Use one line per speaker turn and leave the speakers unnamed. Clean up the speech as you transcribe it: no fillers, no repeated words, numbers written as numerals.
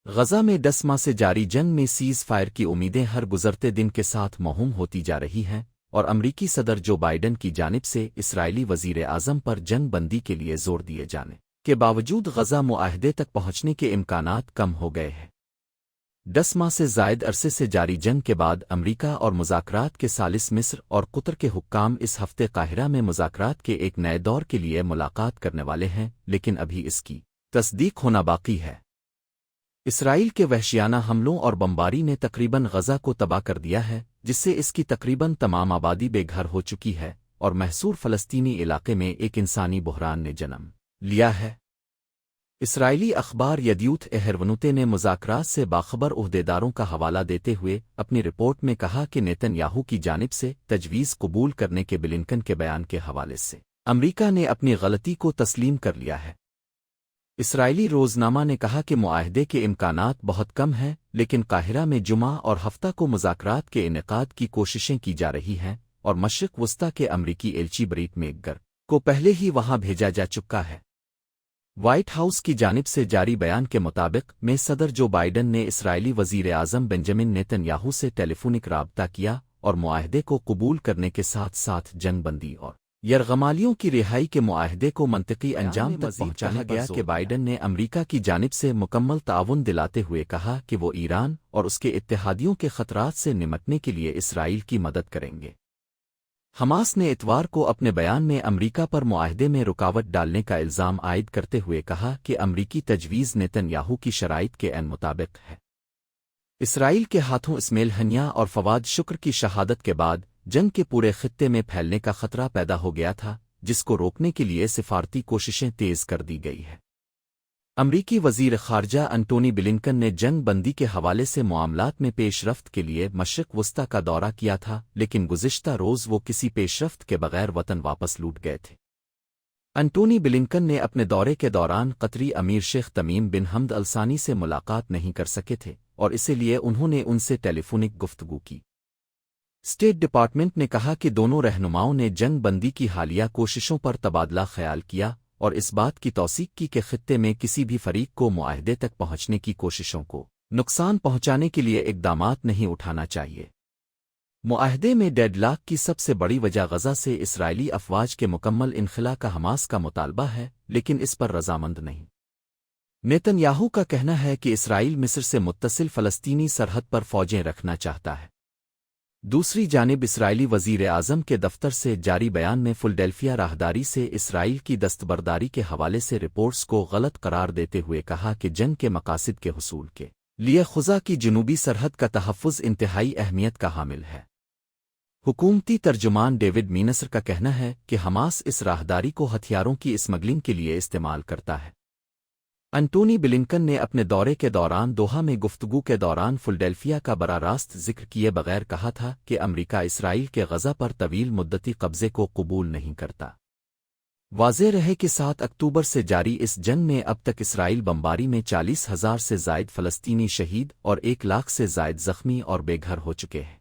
غزہ میں 10 ماہ سے جاری جنگ میں سیز فائر کی امیدیں ہر گزرتے دن کے ساتھ موہوم ہوتی جا رہی ہیں اور امریکی صدر جو بائیڈن کی جانب سے اسرائیلی وزیر اعظم پر جنگ بندی کے لیے زور دیے جانے کے باوجود غزہ معاہدے تک پہنچنے کے امکانات کم ہو گئے ہیں۔ 10 ماہ سے زائد عرصے سے جاری جنگ کے بعد امریکہ اور مذاکرات کے ثالث مصر اور قطر کے حکام اس ہفتے قاہرہ میں مذاکرات کے ایک نئے دور کے لیے ملاقات کرنے والے ہیں، لیکن ابھی اس کی تصدیق ہونا باقی ہے۔ اسرائیل کے وحشیانہ حملوں اور بمباری نے تقریباً غزہ کو تباہ کر دیا ہے، جس سے اس کی تقریباً تمام آبادی بے گھر ہو چکی ہے اور محصور فلسطینی علاقے میں ایک انسانی بحران نے جنم لیا ہے۔ اسرائیلی اخبار یدیوت اہرونوتے نے مذاکرات سے باخبر عہدیداروں کا حوالہ دیتے ہوئے اپنی رپورٹ میں کہا کہ نیتن یاہو کی جانب سے تجویز قبول کرنے کے بلنکن کے بیان کے حوالے سے امریکہ نے اپنی غلطی کو تسلیم کر لیا ہے۔ اسرائیلی روزنامہ نے کہا کہ معاہدے کے امکانات بہت کم ہیں، لیکن قاہرہ میں جمعہ اور ہفتہ کو مذاکرات کے انعقاد کی کوششیں کی جا رہی ہیں اور مشرق وسطی کے امریکی ایلچی بریٹ میکگر کو پہلے ہی وہاں بھیجا جا چکا ہے۔ وائٹ ہاؤس کی جانب سے جاری بیان کے مطابق میں صدر جو بائیڈن نے اسرائیلی وزیر اعظم بنجمن نیتن یاہو سے ٹیلی فونک رابطہ کیا اور معاہدے کو قبول کرنے کے ساتھ ساتھ جنگ بندی اور یرغمالیوں کی رہائی کے معاہدے کو منطقی انجام تک پہنچانا گیا کہ بائیڈن نے امریکہ کی جانب سے مکمل تعاون دلاتے ہوئے کہا کہ وہ ایران اور اس کے اتحادیوں کے خطرات سے نمٹنے کے لیے اسرائیل کی مدد کریں گے۔ حماس نے اتوار کو اپنے بیان میں امریکہ پر معاہدے میں رکاوٹ ڈالنے کا الزام عائد کرتے ہوئے کہا کہ امریکی تجویز نیتن یاہو کی شرائط کے عین مطابق ہے۔ اسرائیل کے ہاتھوں اسماعیل ہنیہ اور فواد شکر کی شہادت کے بعد جنگ کے پورے خطے میں پھیلنے کا خطرہ پیدا ہو گیا تھا، جس کو روکنے کے لیے سفارتی کوششیں تیز کر دی گئی ہے۔ امریکی وزیر خارجہ انٹونی بلنکن نے جنگ بندی کے حوالے سے معاملات میں پیش رفت کے لیے مشرق وسطی کا دورہ کیا تھا، لیکن گزشتہ روز وہ کسی پیش رفت کے بغیر وطن واپس لوٹ گئے تھے۔ انٹونی بلنکن نے اپنے دورے کے دوران قطری امیر شیخ تمیم بن حمد الثانی سے ملاقات نہیں کر سکے تھے اور اسی لیے انہوں نے ان سے ٹیلی فونک گفتگو کی۔ اسٹیٹ ڈپارٹمنٹ نے کہا کہ دونوں رہنماؤں نے جنگ بندی کی حالیہ کوششوں پر تبادلہ خیال کیا اور اس بات کی توثیق کی کہ خطے میں کسی بھی فریق کو معاہدے تک پہنچنے کی کوششوں کو نقصان پہنچانے کے لیے اقدامات نہیں اٹھانا چاہیے۔ معاہدے میں ڈیڈ لاک کی سب سے بڑی وجہ غزہ سے اسرائیلی افواج کے مکمل انخلا کا حماس کا مطالبہ ہے، لیکن اس پر رضامند نہیں۔ نیتن یاہو کا کہنا ہے کہ اسرائیل مصر سے متصل فلسطینی سرحد پر فوجیں رکھنا چاہتا ہے۔ دوسری جانب اسرائیلی وزیر اعظم کے دفتر سے جاری بیان میں فلڈیلفیا راہداری سے اسرائیل کی دستبرداری کے حوالے سے رپورٹس کو غلط قرار دیتے ہوئے کہا کہ جنگ کے مقاصد کے حصول کے لیے غزہ کی جنوبی سرحد کا تحفظ انتہائی اہمیت کا حامل ہے۔ حکومتی ترجمان ڈیوڈ مینسر کا کہنا ہے کہ حماس اس راہداری کو ہتھیاروں کی اسمگلنگ کے لیے استعمال کرتا ہے۔ انٹونی بلنکن نے اپنے دورے کے دوران دوحہ میں گفتگو کے دوران فلڈیلفیا کا براہ راست ذکر کیے بغیر کہا تھا کہ امریکہ اسرائیل کے غزہ پر طویل مدتی قبضے کو قبول نہیں کرتا۔ واضح رہے کہ 7 اکتوبر سے جاری اس جنگ میں اب تک اسرائیل بمباری میں 40,000 سے زائد فلسطینی شہید اور 1 لاکھ سے زائد زخمی اور بے گھر ہو چکے ہیں۔